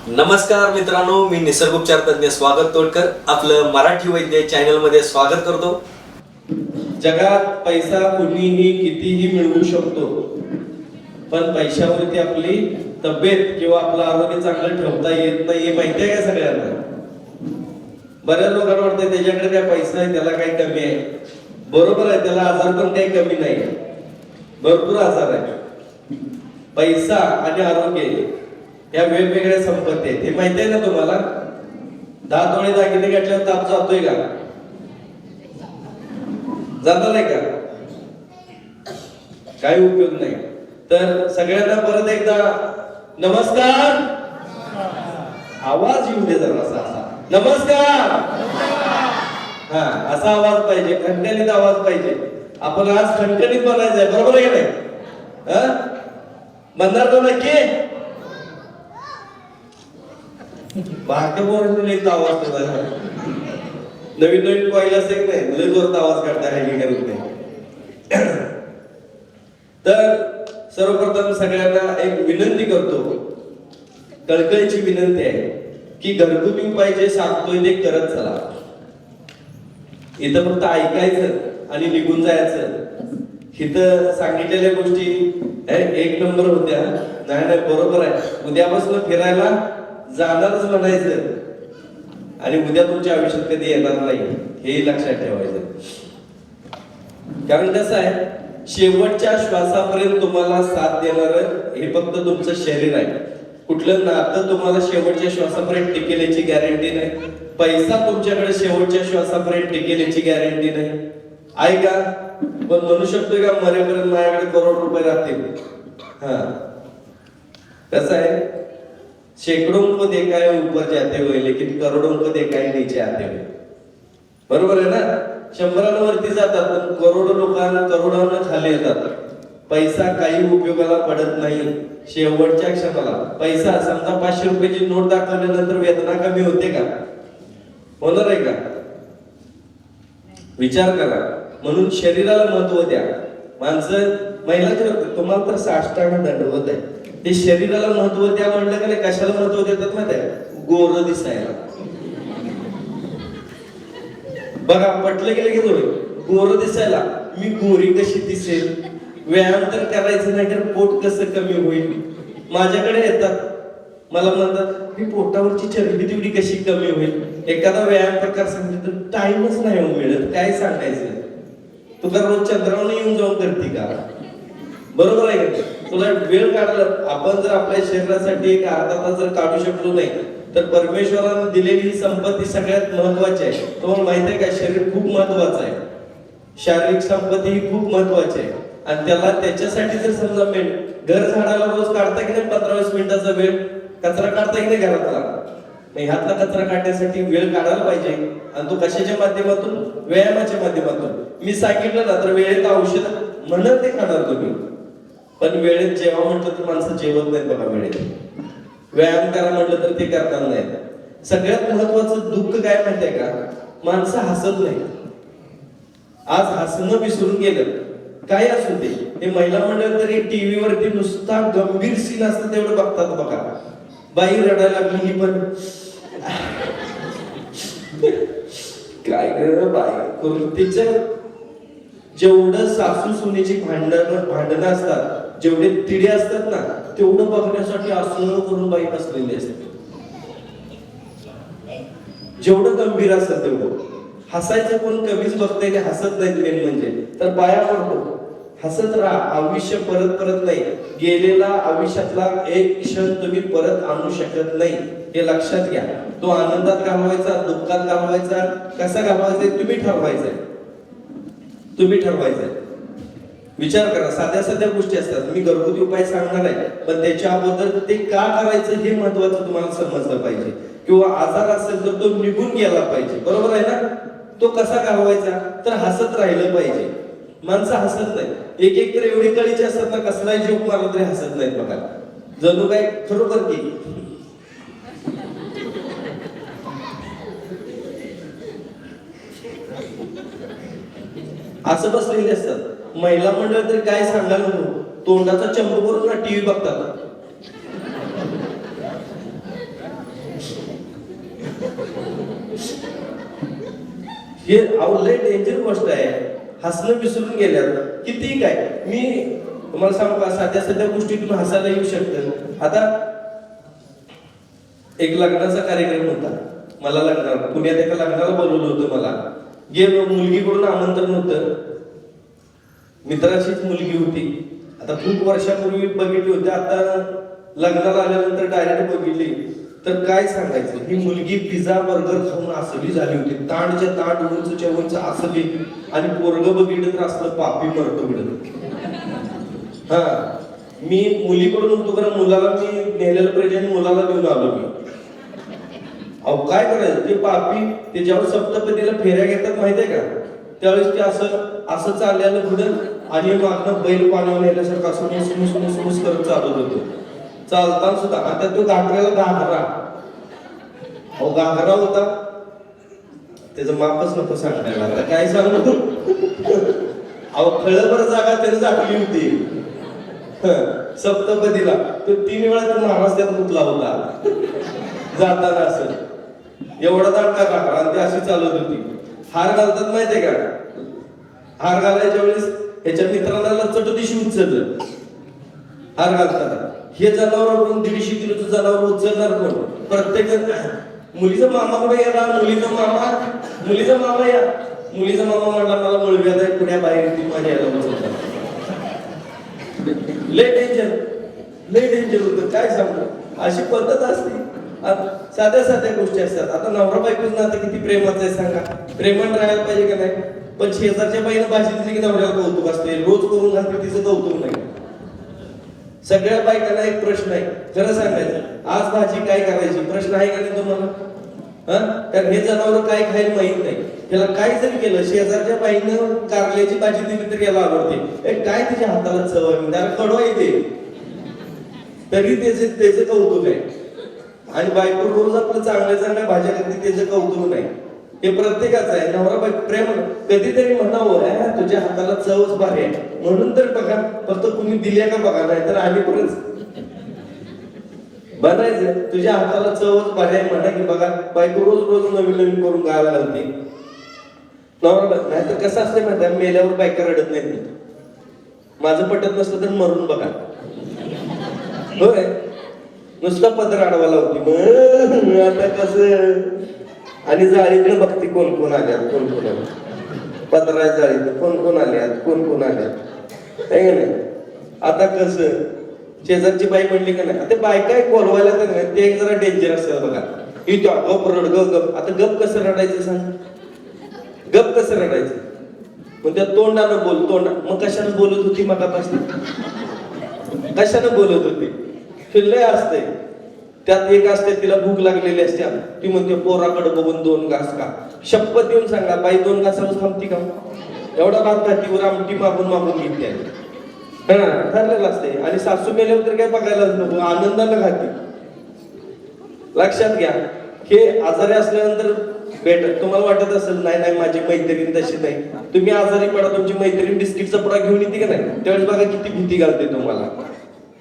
नमस्कार मित्रांनो, मी निसर्गोपचार तज्ञ स्वागत तोडकर आपलं मराठी वैद्य चॅनल मध्ये स्वागत करतो. जगात पैसा कुणीही कितीही मिळवू शकतो, पण पैशावरती आपली तब्येत किंवा आपलं आरोग्य चांगलं ठेवता येत नाही. हे माहिती आहे का सगळ्यांना? बऱ्याच लोकांना वाटतं त्याच्याकडे काय पैसा आहे, त्याला काही कमी आहे. बरोबर आहे, त्याला आजार पण काही कमी नाही, भरपूर आजार आहे. पैसा आणि आरोग्य या वेगवेगळ्या संपत्ती आहेत. हे माहिती आहे ना तुम्हाला? 10 तोळे दागिने घेतल्यावर ताप जातोय का? जाणार नाही का? काही उपयोग नाही. तर सगळ्यांना परत एकदा नमस्कार. आवाज येऊ दे जरा असा. नमस्कार. हा, असा आवाज पाहिजे, खणखणीत आवाज पाहिजे. आपण आज खणखणीत बनायचंय, बरोबर आहे की नाही? म्हणणार तो नक्की? बारक्या एक आवाज नवीन नवीन पाहिलं असेल नाही, लय जोरात आवाज काढता काही करत नाही. तर सर्वप्रथम सगळ्यांना एक विनंती करतो, कळकळीची विनंती आहे की घरगुती उपाय जे सांगतोय ते करत चला. इथं फक्त ऐकायचं आणि निघून जायचं. इथं सांगितलेल्या गोष्टी एक नंबर होत्या. नाही बरोबर आहे, उद्यापासून फिरायला जाणारच म्हणायचं आणि उद्या तुमच्या आयुष्यात कधी येणार नाही हे लक्षात ठेवायचं. कारण कसं आहे, शेवटच्या श्वासापर्यंत तुम्हाला साथ देणार हे फक्त तुमचं शरीर आहे. कुठलं नातं तुम्हाला शेवटच्या श्वासापर्यंत टिकेल याची गॅरंटी नाही. पैसा तुमच्याकडे शेवटच्या श्वासापर्यंत टिकेल याची गॅरंटी नाही. आहे का? पण म्हणू शकतोय का मरेपर्यंत माझ्याकडे करोड रुपये राहतील? हा, कसं आहे, सैकड़ों को देखा है ऊपर जाते हुए, लेकिन करोड़ों को देखा है नीचे आते हुए. बरोबर आहे ना? 100वरती जातात पण करोडांना खाली येतात. पैसा काही उपयोगाला पडत नाही शेवटच्या क्षणाला. पैसा समजा 500 रुपयाची नोट दाखवल्यानंतर वेदना कमी होते का? होणार आहे का? विचार करा. म्हणून शरीराला महत्व द्या. माणसं महिलांचे तुम्हाला तर साष्टांग दंडवत आहे. ते शरीराला महत्व द्या म्हणलं का नाही, कशाला महत्व देतात माहिती आहे? गोर दिसायला. बघा, पटलं गेलं की गोर दिसायला. मी गोरी कशी दिसेल? व्यायाम तर करायचं नाही तर पोट कसं कमी होईल? माझ्याकडे येतात, मला म्हणतात मी पोटावरची चरबी तेवढी कशी कमी होईल? एखादा व्यायाम प्रकार सांगितलं तर टाइमच नाही मिळत. काय सांगायचं? तू का रोज चंद्रावर येऊन जाऊन करते का? बरोबर आहे का? तुला वेळ काढला. आपण जर आपल्या शरीरासाठी एक अर्धा तास जर काढू शकलो नाही तर परमेश्वराने दिलेली ही संपत्ती सगळ्यात महत्वाची आहे. तुम्हाला माहिती आहे का? शरीर खूप महत्वाचं आहे. शारीरिक संपत्ती ही खूप महत्वाची आहे आणि त्याला त्याच्यासाठी जर समजा घर झाडाला रोज काढता की नाही 15-20 मिनिटाचा वेळ, कचरा काढता की नाही घरातला, ह्यातला कचरा काढण्यासाठी वेळ काढायला पाहिजे. आणि तो कशाच्या माध्यमातून? व्यायामाच्या माध्यमातून. मी सांगितलं ना, तर वेळेत औषध म्हणत ते खाणार तुम्ही, पण वेळेत जेव्हा म्हटलं तर माणसं जेवत नाहीत. बघा, वेळेत व्यायाम करा म्हटलं तर ते करणार नाहीत. सगळ्यात महत्वाचं दुःख काय माहितीये का? माणसं हसत नाही. आज हसणं विसरून गेलं. काय असू दे, हे महिला मंडळ तरी टीव्ही वरती नुसता गंभीर सीन असतं तेवढं बघतात. बघा, बाई रडायला लागली ही पण काय बाई करून. तिच्या जेवढं सासू सुनेची भांडणं असतात, जेवढे तिडे असतात ना, तेवढं बघण्यासाठी असं करून बाई बसलेली असते. जेवढं गंभीर असतं तेवढं हसायचं कोण कमीच बघतंय, ते हसत नाही. मेन म्हणजे तर पाया पडतो, हसत राहा. आयुष्य परत नाही. गेलेला आयुष्यातला एक क्षण तुम्ही परत आणू शकत नाही, हे लक्षात घ्या. तो आनंदात घालवायचा, दुःखात घालवायचा, कसा घालवायचा तुम्ही ठरवायचंय. तुम्ही ठरवायचंय. विचार करा, साध्या गोष्टी असतात. मी घरगुती उपाय सांगणार आहे, पण त्याच्या अगोदर ते का करायचं हे महत्वाचं तुम्हाला समजलं पाहिजे. किंवा आजार असेल तर तो निघून गेला पाहिजे. बरोबर आहे ना? तो कसा घालवायचा? तर हसत राहिलं पाहिजे. माणसं हसत नाही. एक तर एवढी कळीची असतात ना, कसलाही जोक मारला तरी हसत नाहीत. बघा, जणू काय खरोखर की असं बसलेले असतात. महिला मंडळ तरी काय सांगायला नको, तोंडाचा चंबू करून ना टीव्ही बघतात. हे अहो लय डेंजर गोष्ट आहे. हसणं विसरून गेल्यावर किती काय. मी तुम्हाला सांगू का, साध्या गोष्टीतून हसायला येऊ शकतं. आता एक लग्नाचा कार्यक्रम होता, मला लग्नाला पुण्यात एका लग्नाला बोलवलं होतं. मला गेलो, मुलगीकडून आमंत्रण होतं. मित्राचीच मुलगी होती. आता खूप वर्षापूर्वी बघितली होती, आता लग्नाला आल्यानंतर डायरेक्ट बघितली तर काय सांगायचं. ही मुलगी पिझ्झा बर्गर खाऊन असली झाली होती, तांडच्या तांड उंचच्या उंच असली, आणि पोरग बघितलं तर असलं पापी मरतो हा. मी मुलीकडून होतो कारण मुलाला मी नेलेलं प्रेझेंट मुलाला देऊन आलो मी. अहो काय करायचं ते पापी, ते जेव्हा सप्तपदीला फेऱ्या घेतात माहितीये का, त्यावेळेस ते असं चाललेलं पुढे, आणि मागणं बैल पाण्यावर नेल्यासारखं असं मुसमुस करत चालत होतो. चालताना सुद्धा आता तो घागऱ्याला घागरा, अहो घागरा होता, त्याचं मापच नको सांगायला. आता काय सांगू, अहो खळभर जागा त्याने झाकली होती सप्तपदीला. तो 3 वेळा तो महाराज त्यात मुतला होता जाताना. असं एवढा दांडका घागरा, आणि ती अशी चालत होती. हार घालतात माहितीये का, हार घालायच्या वेळेस ह्याच्या मित्रांना चटुदिशी उचललं हार घालताना. हे जनावर 150 किलोचं जनावर उचलणार कोण? प्रत्येक मुलीचा मामा कुठे गेला, मुलीचा मामा या. मुलीचा मामा म्हणला मला मुलगा आहे, पुण्या बाहेर ती माझ्या यायला उचलतात. लय डेंजर होतं. काय सांगू, अशी पद्धत असते. साध्या गोष्टी असतात. आता नवरा बायकोच ना आता किती प्रेमाचं आहे सांगा, प्रेमानं राहायला पाहिजे का नाही. पण शेजारच्या बाईनं भाजी दिली की नवऱ्याला कौतुक असते, रोज करून घालते तिचं कौतुक नाही. सगळ्या बायकांना एक प्रश्न आहे, खरं सांगायचं, आज भाजी काय करायची प्रश्न आहे का नाही तुम्हाला? कारण हे जनावर काय खायला माहित नाही. त्याला काय जरी केलं, शेजारच्या बाईनं कारल्याची भाजी दिली तर याला आवडते. काय तिच्या हाताला चव आहे, त्याला कडवा येते तरी त्याचं कौतुक आहे. आणि बायको रोज आपलं चांगल्या भाज्या करते, त्याचं कौतुक नाही. हे प्रत्येकाचं आहे. नवरा बायको प्रेम कधीतरी म्हणावं तुझ्या हाताला चवच भारी आहे म्हणून तर बघा, फक्त तुम्ही दिल्या का बघा, नाही तर आम्ही परत बनायचं. तुझ्या हाताला चवच भारी आहे म्हणा की बघा. बायको रोज नवीन करून गायला घालते. नवरा नाही तर कसं असते माहिती आहे, मेल्यावर बायका रडत नाही. माझं पटत नसलं तर मरून बघा, होय नुसता पदर अडवायला होती मग आता कसं. आणि जाळीकडे बघते कोण आल्यात, कोण पदरा जाळीत कोण आल्यात, कोण आल्यात आहे का नाही. आता कसं शेजारची बाई म्हणली का नाही, ते बायका एक बोलवायला तर नाही, ते एक जरा डेंजर असतं बघा. इथं गप रड गप. आता गप कसं रडायचं सांग, गप कसं रडायचं. मग त्या तोंडानं बोल. मग कशानं बोलत होती मगापासून, कशानं बोलत होती. लय असते त्यात. एक असते तिला भूक लागलेली असते, ती म्हणते पोराकडे बघून 2 घास खा. शपथ देऊन सांगा बाई 2 घासावर थांबती का? एवढा भात खाती वर आमटी मागून घेते. ठरलेलं असते. आणि सासू मेल्यावर तर काय बघायलाच नको, आनंदानं खाते. लक्षात घ्या, हे आजारी असल्यानंतर बेटर. तुम्हाला वाटत असेल नाही माझी मैत्रीण तशी नाही. तुम्ही आजारी पडा, तुमची मैत्रीण बिस्किटचा पुडा घेऊन येते का नाही, त्यावेळेस बघा किती भीती घालते तुम्हाला.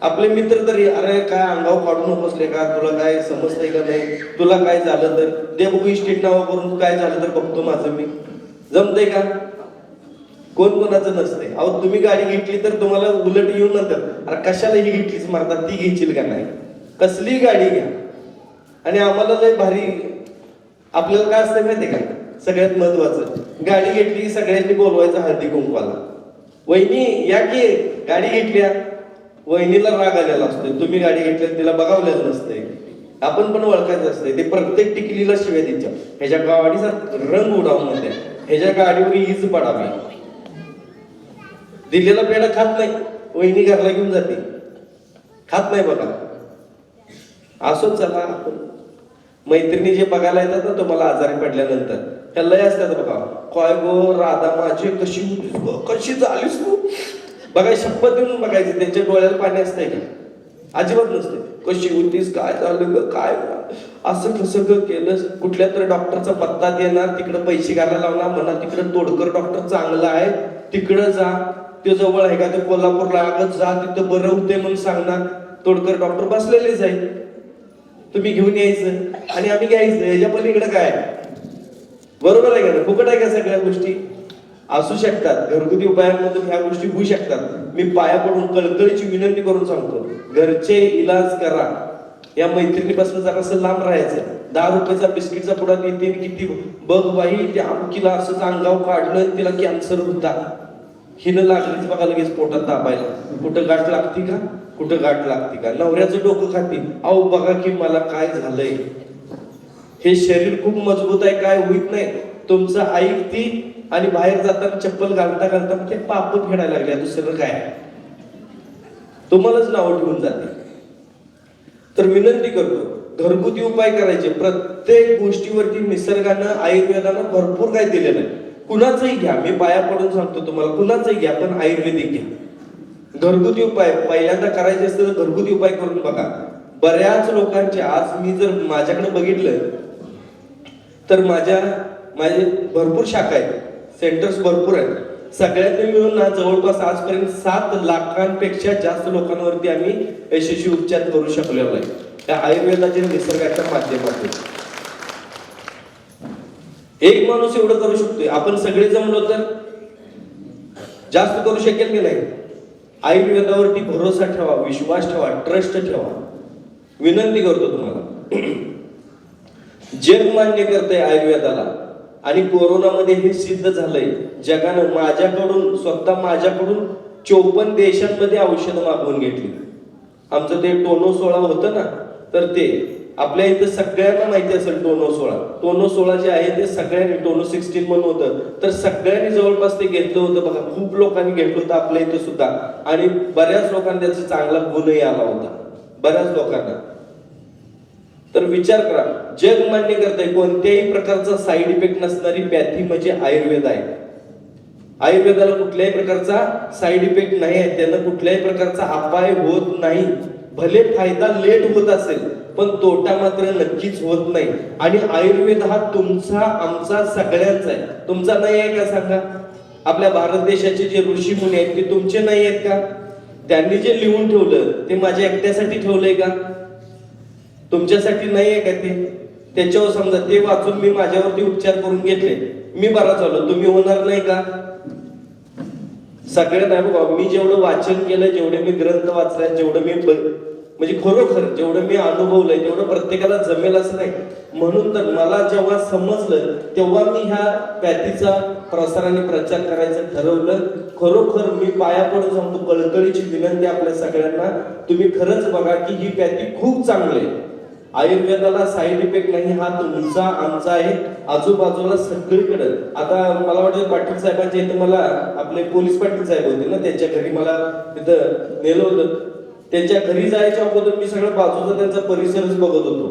आपले मित्र तरी अरे काय अंगावर काढून बसले का, तुला काय समजतंय का नाही, तुला काय झालं तर ते बघू इस्टेट नावा करून काय झालं तर बघतो माझं मी, जमतंय का? कोणाचं नसतंय. अहो तुम्ही गाडी घेतली तर तुम्हाला उलट येऊन नंतर अरे कशाला ही घेतलीच मारतात, ती घ्यायची का नाही. कसली गाडी घ्या. आणि आम्हाला लय भारी आपल्याला काय असतं माहितीये का, सगळ्यात महत्वाचं गाडी घेतली की सगळ्यांनी बोलवायचं हळदी कुंकवाला. वहिनी या की गाडी घेतल्या. वहिनीला राग आलेला असतोय, तुम्ही गाडी घेतली तिला बघावलेलं नसतंय. आपण पण ओळखायचं असतंय. ते प्रत्येक टिकलीला शिव्या द्यायच्या, ह्याच्या गाडीचा रंग उडावून म्हणते, ह्याच्या गाडीवर ईज पडावी. दिलेला पेढा खात नाही, वहिनी घरला घेऊन जाते, खात नाही बघा. असोच चला आपण मैत्रिणी जे बघायला येतात ना तुम्हाला आजारी पडल्यानंतर, त्या लय असतात बघा. काय गो राधा माझी कशी होतीस, कशी झालीस तू बघा. शपथ देऊन बघायचं, त्यांच्या डोळ्याला पाणी असतंय का? अजिबात नसते. कशी होतीस, काय झालं ग, काय असं कसं ग केलं. कुठल्या तरी डॉक्टरचा पत्ता देणार, तिकडे पैसे घालायला लावणार, म्हणा तिकडे तोडकर डॉक्टर चांगला आहे तिकडं जा, ते जवळ आहे का, ते कोल्हापूरला आगत जा, तिथं बरं होते म्हणून सांगणार. तोडकर डॉक्टर बसलेलेच आहे, तुम्ही घेऊन यायचं आणि आम्ही घ्यायचं. याच्या पलीकडे काय बरोबर आहे का ना? फुकट आहे का सगळ्या गोष्टी? असू शकतात, घरगुती उपायांमधून ह्या गोष्टी होऊ शकतात. मी पाया पडून कळकळीची विनंती करून सांगतो, घरचे इलाज करा. या मैत्रिणीपासून जरासं लांब राहायचं. 10 रुपयाचा बिस्किटचा पुडा देते, किती बघ बाई त्या अमुकीला असंच अंगाव काढलं, तिला कॅन्सर होता. हिनं लागलीच बघा लगेच पोटात दाबायला. कुठं गाठ लागती का? कुठं गाठ लागती का? नवऱ्याचं डोकं खाती. अहो बघा की मला काय झालंय. हे शरीर खूप मजबूत आहे, काय होईत नाही. तुमचं ऐकती आणि बाहेर जाताना चप्पल घालता घालता ते पाप फेडायला लागल्या, दुसरं काय? तुम्हालाच नाव ठेवून जाते. तर विनंती करतो, घरगुती उपाय करायचे. प्रत्येक गोष्टीवरती निसर्गानं आयुर्वेदानं भरपूर काय दिलेलं आहे. कुणाचंही घ्या, मी पाया पडून सांगतो तुम्हाला, कुणाचंही घ्या, पण आयुर्वेदिक घ्या. घरगुती उपाय पहिल्यांदा करायचे असतील तर घरगुती उपाय करून बघा. बऱ्याच लोकांचे आज मी जर माझ्याकडे बघितलं तर माझे भरपूर शाखा आहेत, सेंटर्स भरपूर आहेत. सगळ्यांनी मिळून ना जवळपास आजपर्यंत 7 लाखांपेक्षा जास्त लोकांवरती आम्ही यशस्वी उपचार करू शकलेलो आहे त्या आयुर्वेदाच्या निसर्गाच्या माध्यमातून. एक माणूस एवढं करू शकतोय, आपण सगळे जमलो तर जास्त करू शकेल की नाही? आयुर्वेदावरती भरोसा ठेवा, विश्वास ठेवा, ट्रस्ट ठेवा. विनंती करतो तुम्हाला, जग मान्य करतंय आयुर्वेदाला आणि कोरोनामध्ये हे सिद्ध झालंय. जगानं स्वतः माझ्याकडून 54 देशांमध्ये औषधं मागवून घेतली. आमचं ते टोनो 16 होतं ना, तर ते आपल्या इथं सगळ्यांना माहिती असेल टोनो 16. टोनो 16 जे आहे ते सगळ्यांनी, टोनो 16 म्हणून होतं, तर सगळ्यांनी जवळपास ते घेतलं होतं बघा. खूप लोकांनी घेतलं होतं आपल्या इथं सुद्धा, आणि बऱ्याच लोकांना त्याचा चांगला गुणही आला होता, बऱ्याच लोकांना. तर विचार करा, जग मान्य करतंय कोणत्याही प्रकारचा साईड इफेक्ट नसणारी पॅथी म्हणजे आयुर्वेद आहे. आयुर्वेदाला कुठल्याही प्रकारचा साईड इफेक्ट नाही आहे, त्यांना कुठल्याही प्रकारचा अपाय होत नाही. भले फायदा लेट होत असेल पण तोटा मात्र नक्कीच होत नाही. आणि आयुर्वेद हा तुमचा, आमचा, सगळ्यांचा आहे. तुमचा नाही आहे का सांगा? आपल्या भारत देशाचे जे ऋषी मुनी आहेत ते तुमचे नाही आहेत का? त्यांनी जे लिहून ठेवलं ते माझ्या एकट्यासाठी ठेवलंय का? तुमच्यासाठी नाही आहे का ते? त्याच्यावर समजा ते वाचून मी माझ्यावरती उपचार करून घेतले, मी बरा झालो, तुम्ही होणार नाही का? सगळ्यात नाही बघा, मी जेवढं वाचन केलं, जेवढे मी ग्रंथ वाचलाय, जेवढं मी म्हणजे खरोखर जेवढं मी अनुभवलंय तेवढं प्रत्येकाला जमेल असं नाही. म्हणून तर मला जेव्हा समजलं तेव्हा मी ह्या पॅथीचा प्रसार आणि प्रचार करायचं ठरवलं. खरोखर मी पाया पडून सांगतो, कळकळीची विनंती आपल्या सगळ्यांना, तुम्ही खरंच बघा की ही पॅथी खूप चांगली आहे. आयुर्वेदाला साईड इफेक्ट नाही, हा तुमचा आमचा आहे, आजूबाजूला सगळीकडे. आता मला वाटतं पाटील साहेबांच्या इथं, मला आपले पोलीस पाटील साहेब होते ना, त्यांच्या घरी मला तिथं नेलं होतं. त्यांच्या घरी जायच्या अगोदर मी सगळं बाजूचा त्यांचा परिसरच बघत होतो.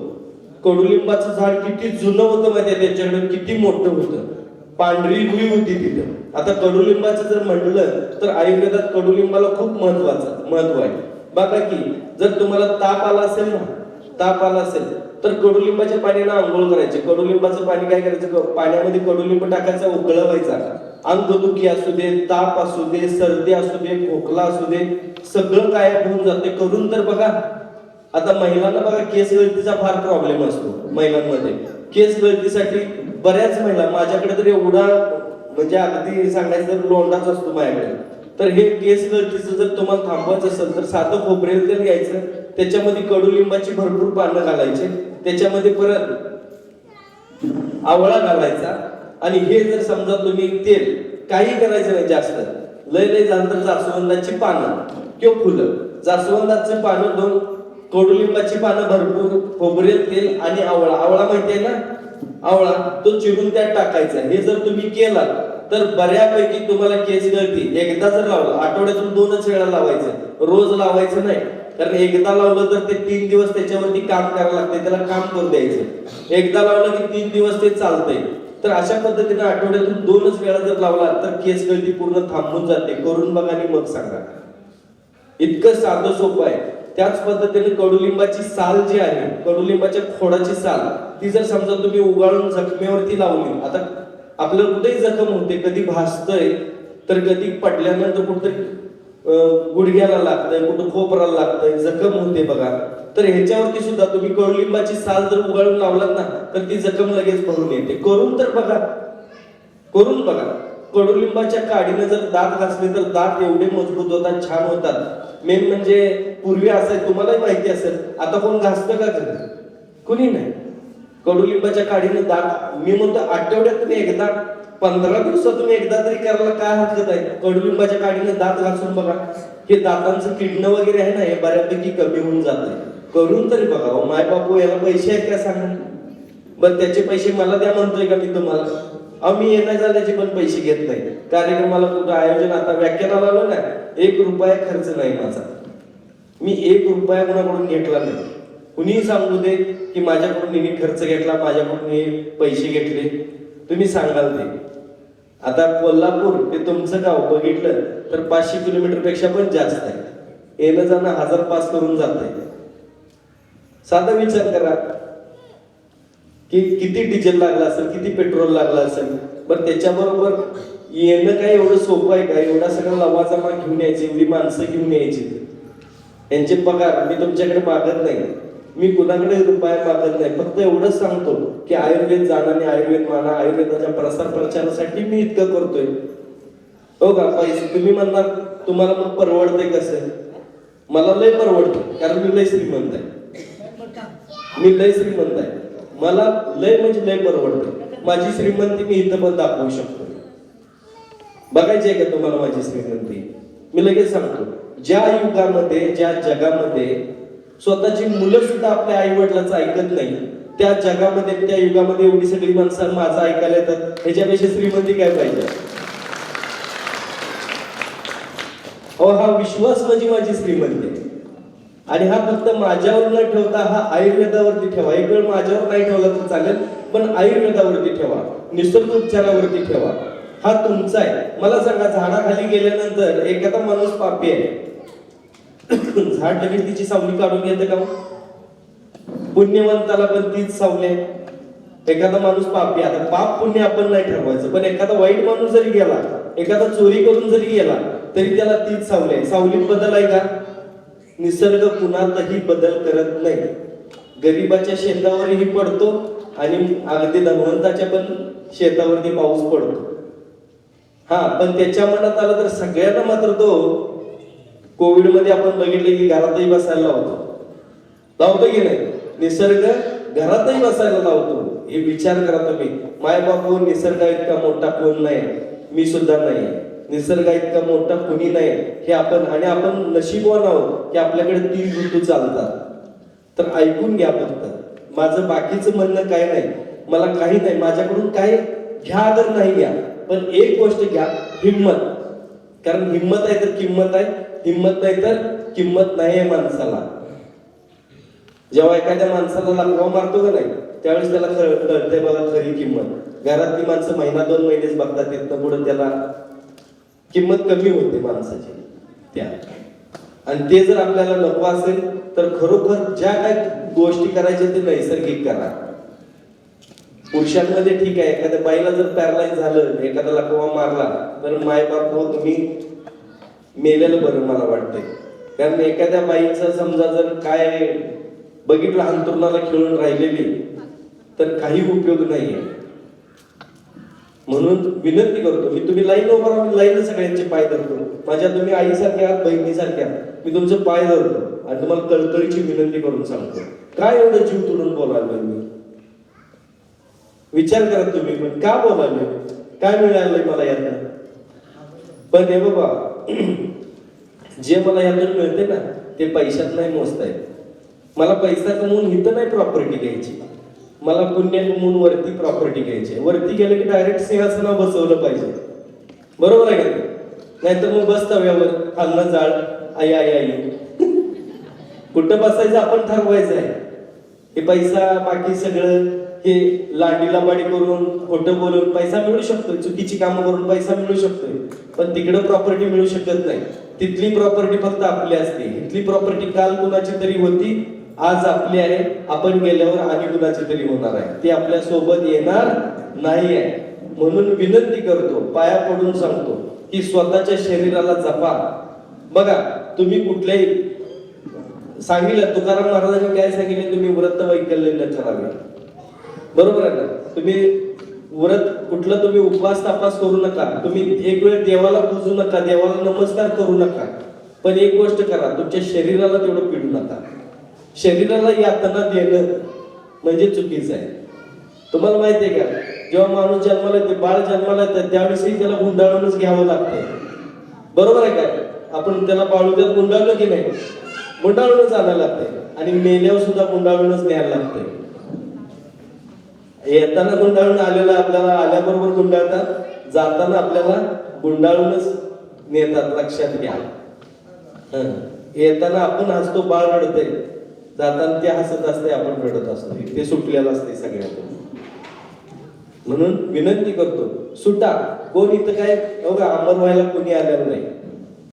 कडुलिंबाचं झाड किती जुनं होतं माहिती आहे, त्यांच्याकडे किती मोठं होतं, पांढरी रुई होती तिथं. आता कडुलिंबाचं जर म्हटलं तर आयुर्वेदात कडुलिंबाला खूप महत्व आहे. बघा की जर तुम्हाला ताप आला असेल तर कडुलिंबाच्या पाण्याने आंघोळ करायचे. कडुलिंबाचं पाणी काय करायचं, पाण्यामध्ये कडुलिंब टाकायचा, उकळवायचा. अंगदुखी असू दे, ताप असू दे, सर्दी असू दे, खोकला असू दे, सगळं गायब होऊन जाते. करून तर बघा. आता महिलांना बघा, केस गळतीचा फार प्रॉब्लेम असतो महिलांमध्ये. केस गळतीसाठी बऱ्याच महिला, माझ्याकडे तर एवढा म्हणजे अगदी सांगायचं तर लोंढाच असतो माझ्याकडे. तर हे केस गळतीचं जर तुम्हाला थांबवायचं असेल तर साधं खोबरेल तेल घ्यायचं, त्याच्यामध्ये कडुलिंबाची भरपूर पानं घालायचे, त्याच्यामध्ये परत आवळा घालायचा. आणि हे जर समजा तुम्ही तेल काही करायचं नाही जास्त, लय झालं तर जास्वंदाची पानं किंवा फुलं, जास्वंदाची पानं 2, कडुलिंबाची पानं भरपूर, खोबरेल तेल आणि आवळा माहिती आहे ना, आवळा तो चिरून त्यात टाकायचा. हे जर तुम्ही केलात तर बऱ्यापैकी तुम्हाला केस गळती एकदा जर लावलं, आठवड्यातून 2च वेळा लावायचं, रोज लावायचं नाही. कारण एकदा लावलं तर ते 3 दिवस त्याच्यावरती काम करायला लागते, त्याला काम करू द्यायचं. एकदा लावलं की 3 दिवस ते चालतंय. तर अशा पद्धतीने आठवड्यातून 2च वेळा जर लावला तर केस गळती पूर्ण थांबून जाते. करून बघा आणि मग सांगा. इतकं साधं सोपं आहे. त्याच पद्धतीने कडुलिंबाची साल जी आहे, कडुलिंबाच्या खोडाची साल, ती जर समजा तुम्ही उगाळून जखमेवरती लावली, आता आपल्याला कुठेही जखम होते, कधी भासतंय तर कधी पडल्यानंतर कुठेतरी गुडघ्याला लागतंय, कुठं खोपराला लागतंय, जखम होते बघा, तर ह्याच्यावरती सुद्धा तुम्ही कडुलिंबाची साल जर उगाळून लावलात ना तर ती जखम लगेच भरून येते. करून तर बघा, करून बघा. कडुलिंबाच्या काडीने जर दात घासले तर दात एवढे मजबूत होतात, छान होतात. मेन म्हणजे पूर्वी असं तुम्हालाही माहिती असेल, आता कोण घासतं का घरी? कुणी नाही. कडुलिंबाच्या काडीने दात, मी म्हणतो आठवड्यातून एकदा, 15 दिवसातून एकदा तरी करायला काय हरकत आहे? कडुलिंबाच्या काडीने दात घासून बघा, हे दातांचं किडणं वगैरे आहे ना, हे बऱ्यापैकी कमी होऊन जाते. करून तरी बघा. माय बापू याला पैसे आहेत का सांगा बरं? त्याचे पैसे मला द्या म्हणतोय का मी तुम्हाला? आम्ही येण्या जाण्याचे पण पैसे घेत नाही. कार्यक्रमाला कुठं आयोजन, आता व्याख्यानाला आलो ना, 1 रुपया खर्च नाही माझा. मी 1 रुपया कोणाकडून घेतला नाही. कुणीही सांगू दे की माझ्याकडून हिने खर्च घेतला, माझ्याकडून हे पैसे घेतले, तुम्ही सांगाल ते. आता कोल्हापूर ते तुमचं गाव बघितलं तर 500 किलोमीटर पेक्षा पण जास्त आहे. येणं जाणं 1000 पास करून जात आहे. साधा विचार करा की किती डिझेल लागला असेल, किती पेट्रोल लागला असेल. बरं, त्याच्याबरोबर येणं काय एवढं सोपं आहे का? एवढा सगळा लवाजमा घेऊन यायची, एवढी माणसं घेऊन यायची, यांचे पगार मी तुमच्याकडे मागत नाही, मी कुणाकडे रुपया मागत नाही. फक्त एवढंच सांगतो की आयुर्वेद जाणं आणि आयुर्वेद माना, आयुर्वेदाच्या प्रसार प्रचारासाठी मी इतकं करतोय. हो का? पैसे तुम्ही म्हणणार तुम्हाला मग परवडते कसं? मला लय परवडतं, कारण मी लय श्रीमंत आहे. मी लय श्रीमंत आहे, मला लय म्हणजे लय परवडतं. माझी श्रीमंती मी इथं पण दाखवू शकतो. बघायची आहे का तुम्हाला माझी श्रीमंती? मी लगेच सांगतो. ज्या युगामध्ये, ज्या जगामध्ये स्वतःची मुलं सुद्धा आपल्या आई वडिलांचं ऐकत नाही, त्या जगामध्ये, त्या युगामध्ये एवढी सगळी माणसं माझं ऐकायला येतात, ह्याच्यापेक्षा श्रीमंती काय पाहिजे? हो, हा विश्वास म्हणजे माझी श्रीमंती आहे. आणि हा फक्त माझ्यावर न ठेवता हा आयुर्वेदावरती ठेवा. एक वेळ माझ्यावर नाही ठेवला तर चालेल, पण आयुर्वेदावरती ठेवा, निसर्ग उपचारावरती ठेवा. हा तुमचा आहे. मला सांगा, झाडाखाली गेल्यानंतर एखादा माणूस पापी आहे, झाड लगेच तिची सावली काढून घेते का? पुण्यवंताला पण तीच सावली आहे. एखादा माणूस पापी, आता पाप पुण्य आपण नाही ठरवायचं, पण एखादा वाईट माणूस जरी गेला, एखादा चोरी करून जरी गेला, तरी त्याला तीच सावली आहे. सावलीत बदल आहे का? निसर्ग कुणातही बदल करत नाही. गरीबाच्या शेतावरही पडतो आणि अगदी धनवंताच्या पण शेतावरती पाऊस पडतो. हा, पण त्याच्या मनात आलं तर सगळ्यांना मात्र तो, कोविड मध्ये आपण बघितले की घरातही बसायला लावतो की नाही? निसर्ग घरातही बसायला लावतो. हे विचार करा तुम्ही. माय बापू, निसर्ग इतका मोठा कोण नाही, मी सुद्धा नाही, निसर्ग इतका मोठा कुणी नाही हे आपण, आणि आपण नशीबवान आहोत की आपल्याकडे 3 ऋतू चालतात. तर ऐकून घ्या फक्त. माझं बाकीचं म्हणणं काय नाही, मला काही नाही, माझ्याकडून काय घ्या तर नाही घ्या, पण एक गोष्ट घ्या, हिम्मत. कारण हिम्मत आहे तर किंमत आहे, हिम्मत नाही तर किंमत नाही आहे माणसाला. जेव्हा एखाद्या माणसाला लाकवा मारतो का नाही, त्यावेळेस त्याला कळतंय बघा खरी किंमत. घरातली माणसं महिना 2 महिनेच बघतात, तिथनं पुढे त्याला किंमत कमी होते माणसाची त्या. आणि ते जर आपल्याला नको असेल तर खरोखर ज्या काय गोष्टी करायच्या ते नैसर्गिक करा. पुरुषांमध्ये ठीक आहे, एखाद्या बाईला जर पॅरालाइज झालं, एखादा लकवा मारला, तर मायबाप हो तुम्ही मेलेलं बरं मला वाटतंय. कारण एखाद्या बाईचं समजा जर काय बघितलं अंतरुणाला खेळून राहिलेली, तर काही उपयोग नाहीये. म्हणून विनंती करतो मी, तुम्ही लाईन उभा राहा, मी लाईन सगळ्यांचे पाय धरतो. माझ्या तुम्ही आईसारख्या आहात, बहिणीसारख्या, मी तुमचे पाय धरतो आणि तुम्हाला कळकळीची विनंती करून सांगतो. काय एवढं जीव तोडून बोलायला मी? विचार करा तुम्ही, पण का बोलायला? काय मिळालंय मला यातून? पण हे बाबा, जे मला यातून मिळते ना ते पैशात नाही मोजता येत. मला पैसा कमवून इथं नाही प्रॉपर्टी घ्यायची, मला पुण्य कमवून वरती प्रॉपर्टी घ्यायची. वरती गेलं की डायरेक्ट सिंहासनावर बसवलं पाहिजे, बरोबर आहे का? नाहीतर मग बस तव्यावर, खाल्लं जाळ, आई आई आई. कुठं बसायचं आपण ठरवायचं आहे. हे पैसा बाकी सगळं हे लांडी लांबाडी करून, खोटं बोलून पैसा मिळू शकतो, चुकीची कामं करून पैसा मिळू शकतोय, पण तिकडं प्रॉपर्टी मिळू शकत नाही. तिथली प्रॉपर्टी फक्त आपली असते. इथली प्रॉपर्टी काल कुणाची तरी होती, आज आपली आहे, आपण गेल्यावर आणि कुणाची तरी होणार आहे, ती आपल्या सोबत येणार नाही आहे. म्हणून विनंती करतो, पाया पडून सांगतो की स्वतःच्या शरीराला जपा, बघा तुम्ही कुठल्याही सांगितलं, तुकाराम महाराजांनी काय सांगितले, तुम्ही व्रत वैकल्य न करावे. बरोबर आहे ना? तुम्ही व्रत कुठलं, तुम्ही उपवास तापास करू नका, तुम्ही एक वेळ देवाला पूजू नका, देवाला नमस्कार करू नका, पण एक गोष्ट करा, तुमच्या शरीराला तेवढं पिडू नका. शरीराला यातना देणं म्हणजे चुकीचं आहे. तुम्हाला माहिती आहे का, जेव्हा माणूस जन्माला येते, बाळ जन्माला येतं, त्यावेळेस त्याला गुंडाळूनच घ्यावं लागतं. बरोबर आहे काय? आपण त्याला बाळूद्यात गुंडाळलं की नाही, गुंडाळूनच आणायला लागतंय, आणि मेल्यावर सुद्धा गुंडाळूनच न्यायला लागतंय. येताना गुंडाळून आलेला आपल्याला आल्याबरोबर गुंडाळतात, जाताना आपल्याला गुंडाळूनच नेतात, लक्षात घ्या. येताना आपण हसतो, बाळ रडते, जाताना ते हसत असते, आपण रडत असतो. ते सुटलेलं असते सगळ्यातून. म्हणून विनंती करतो, सुटा. कोण इथं काय बघा अमर व्हायला कोणी आलेलं नाही.